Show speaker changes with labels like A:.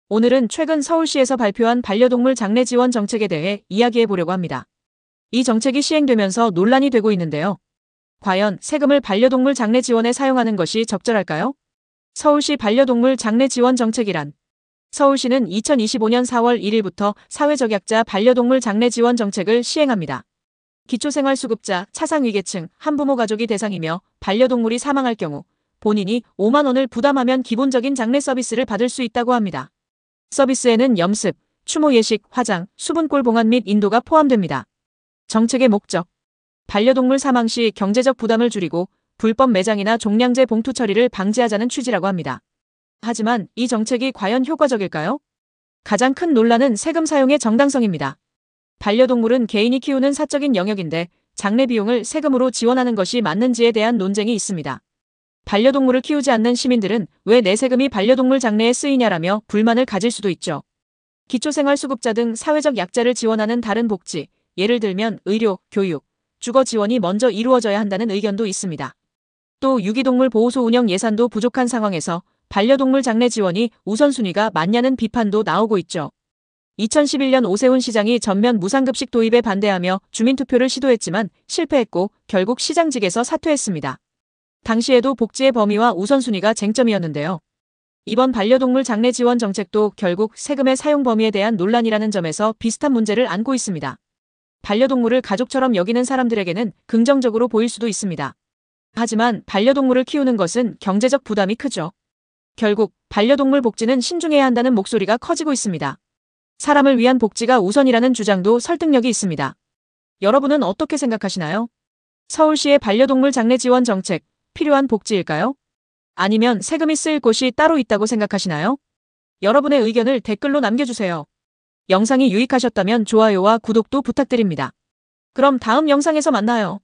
A: 오늘은 최근 서울시에서 발표한 반려동물 장례 지원 정책에 대해 이야기해 보려고 합니다. 이 정책이 시행되면서 논란이 되고 있는데요. 과연 세금을 반려동물 장례 지원에 사용하는 것이 적절할까요? 서울시 반려동물 장례 지원 정책이란 서울시는 2025년 4월 1일부터 사회적약자 반려동물 장례 지원 정책을 시행합니다. 기초생활수급자, 차상위계층, 한부모 가족이 대상이며 반려동물이 사망할 경우 본인이 5만 원을 부담하면 기본적인 장례 서비스를 받을 수 있다고 합니다. 서비스에는 염습, 추모 예식, 화장, 수분골 봉안 및 인도가 포함됩니다. 정책의 목적. 반려동물 사망 시 경제적 부담을 줄이고 불법 매장이나 종량제 봉투 처리를 방지하자는 취지라고 합니다. 하지만 이 정책이 과연 효과적일까요? 가장 큰 논란은 세금 사용의 정당성입니다. 반려동물은 개인이 키우는 사적인 영역인데 장례 비용을 세금으로 지원하는 것이 맞는지에 대한 논쟁이 있습니다. 반려동물을 키우지 않는 시민들은 왜 내 세금이 반려동물 장례에 쓰이냐라며 불만을 가질 수도 있죠. 기초생활수급자 등 사회적 약자를 지원하는 다른 복지, 예를 들면 의료, 교육, 주거 지원이 먼저 이루어져야 한다는 의견도 있습니다. 또 유기동물 보호소 운영 예산도 부족한 상황에서 반려동물 장례 지원이 우선순위가 맞냐는 비판도 나오고 있죠. 2011년 오세훈 시장이 전면 무상급식 도입에 반대하며 주민투표를 시도했지만 실패했고 결국 시장직에서 사퇴했습니다. 당시에도 복지의 범위와 우선순위가 쟁점이었는데요. 이번 반려동물 장례 지원 정책도 결국 세금의 사용 범위에 대한 논란이라는 점에서 비슷한 문제를 안고 있습니다. 반려동물을 가족처럼 여기는 사람들에게는 긍정적으로 보일 수도 있습니다. 하지만 반려동물을 키우는 것은 경제적 부담이 크죠. 결국 반려동물 복지는 신중해야 한다는 목소리가 커지고 있습니다. 사람을 위한 복지가 우선이라는 주장도 설득력이 있습니다. 여러분은 어떻게 생각하시나요? 서울시의 반려동물 장례 지원 정책, 필요한 복지일까요? 아니면 세금이 쓰일 곳이 따로 있다고 생각하시나요? 여러분의 의견을 댓글로 남겨주세요. 영상이 유익하셨다면 좋아요와 구독도 부탁드립니다. 그럼 다음 영상에서 만나요.